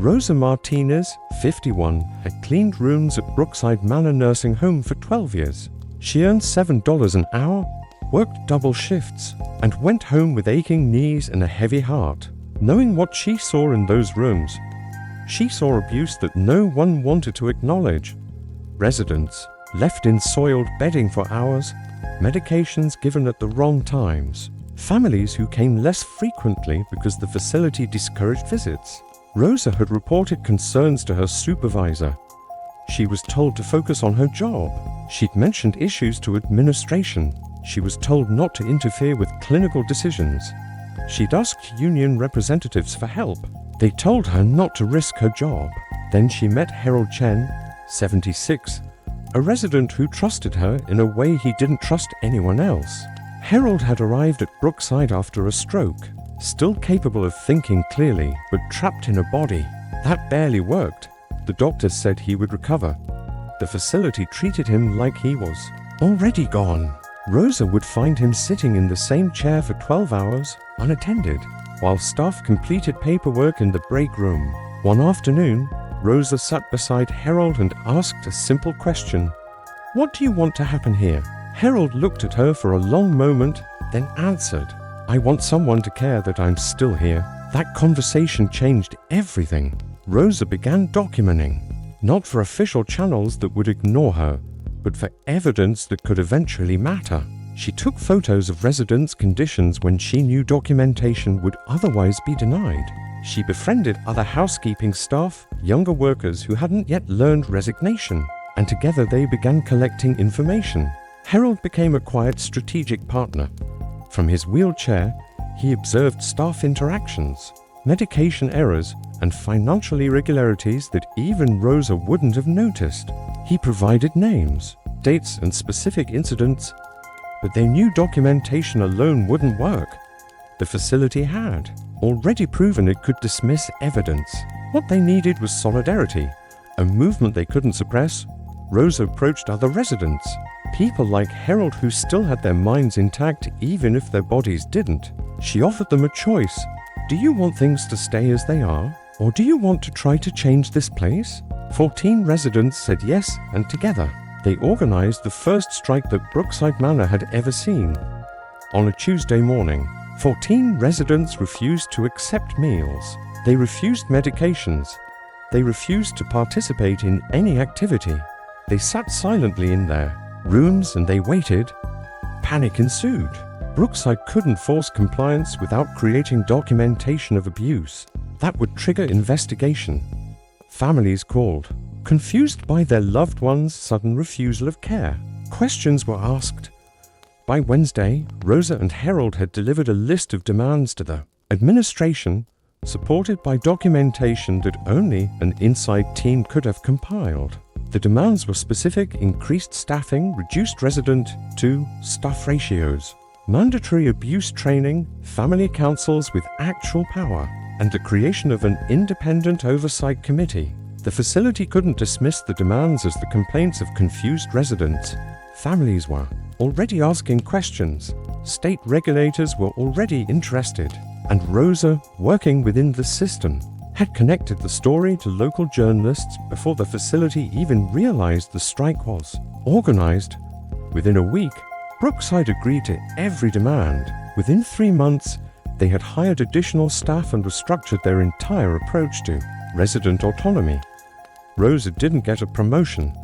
Rosa Martinez, 51, had cleaned rooms at Brookside Manor Nursing Home for 12 years. She earned $7 an hour, worked double shifts, and went home with aching knees and a heavy heart. Knowing what she saw in those rooms, she saw abuse that no one wanted to acknowledge. Residents left in soiled bedding for hours, medications given at the wrong times, families who came less frequently because the facility discouraged visits. Rosa had reported concerns to her supervisor. She was told to focus on her job. She'd mentioned issues to administration. She was told not to interfere with clinical decisions. She'd asked union representatives for help. They told her not to risk her job. Then she met Harold Chen, 76, a resident who trusted her in a way he didn't trust anyone else. Harold had arrived at Brookside after a stroke, still capable of thinking clearly, but trapped in a body. That barely worked. The doctors said he would recover. The facility treated him like he was already gone. Rosa would find him sitting in the same chair for 12 hours, unattended, while staff completed paperwork in the break room. One afternoon, Rosa sat beside Harold and asked a simple question. "What do you want to happen here?" Harold looked at her for a long moment, then answered, "I want someone to care that I'm still here." That conversation changed everything. Rosa began documenting, not for official channels that would ignore her, but for evidence that could eventually matter. She took photos of residents' conditions when she knew documentation would otherwise be denied. She befriended other housekeeping staff, younger workers who hadn't yet learned resignation, and together they began collecting information. Harold became a quiet strategic partner. From his wheelchair, he observed staff interactions, medication errors, and financial irregularities that even Rosa wouldn't have noticed. He provided names, dates, and specific incidents, but they knew documentation alone wouldn't work. The facility had already proven it could dismiss evidence. What they needed was solidarity, a movement they couldn't suppress. Rosa approached other residents, people like Harold who still had their minds intact even if their bodies didn't. She offered them a choice. Do you want things to stay as they are, or do you want to try to change this place? 14 residents said yes, and together, they organized the first strike that Brookside Manor had ever seen. On a Tuesday morning, 14 residents refused to accept meals. They refused medications. They refused to participate in any activity. They sat silently in their rooms and they waited. Panic ensued. Brookside couldn't force compliance without creating documentation of abuse. That would trigger investigation. Families called, confused by their loved one's sudden refusal of care. Questions were asked. By Wednesday, Rosa and Harold had delivered a list of demands to the administration, supported by documentation that only an inside team could have compiled. The demands were specific: increased staffing, reduced resident to staff ratios, mandatory abuse training, family councils with actual power, and the creation of an independent oversight committee. The facility couldn't dismiss the demands as the complaints of confused residents. Families were already asking questions. State regulators were already interested. And Rosa, working within the system, had connected the story to local journalists before the facility even realized the strike was organized. Within a week, Brookside agreed to every demand. Within 3 months, they had hired additional staff and restructured their entire approach to resident autonomy. Rosa didn't get a promotion.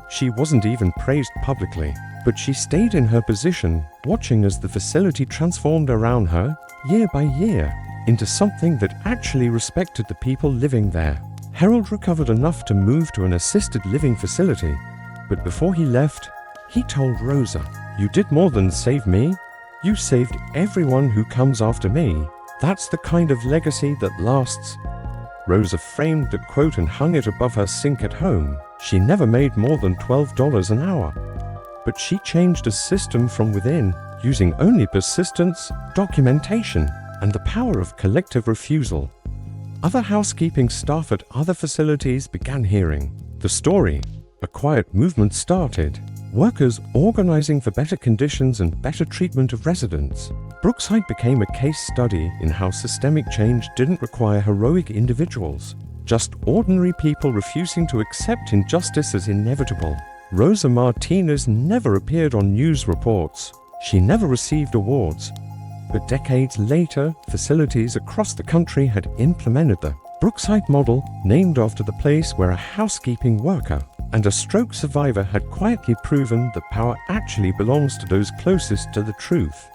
She wasn't even praised publicly, but she stayed in her position, watching as the facility transformed around her, year by year, into something that actually respected the people living there. Harold recovered enough to move to an assisted living facility, but before he left, he told Rosa, "You did more than save me. You saved everyone who comes after me. That's the kind of legacy that lasts." Rosa framed the quote and hung it above her sink at home. She never made more than $12 an hour. But she changed a system from within, using only persistence, documentation, and the power of collective refusal. Other housekeeping staff at other facilities began hearing the story. A quiet movement started. Workers organizing for better conditions and better treatment of residents. Brookside became a case study in how systemic change didn't require heroic individuals, just ordinary people refusing to accept injustice as inevitable. Rosa Martinez never appeared on news reports. She never received awards. But decades later, facilities across the country had implemented the Brookside model, named after the place where a housekeeping worker and a stroke survivor had quietly proven that power actually belongs to those closest to the truth.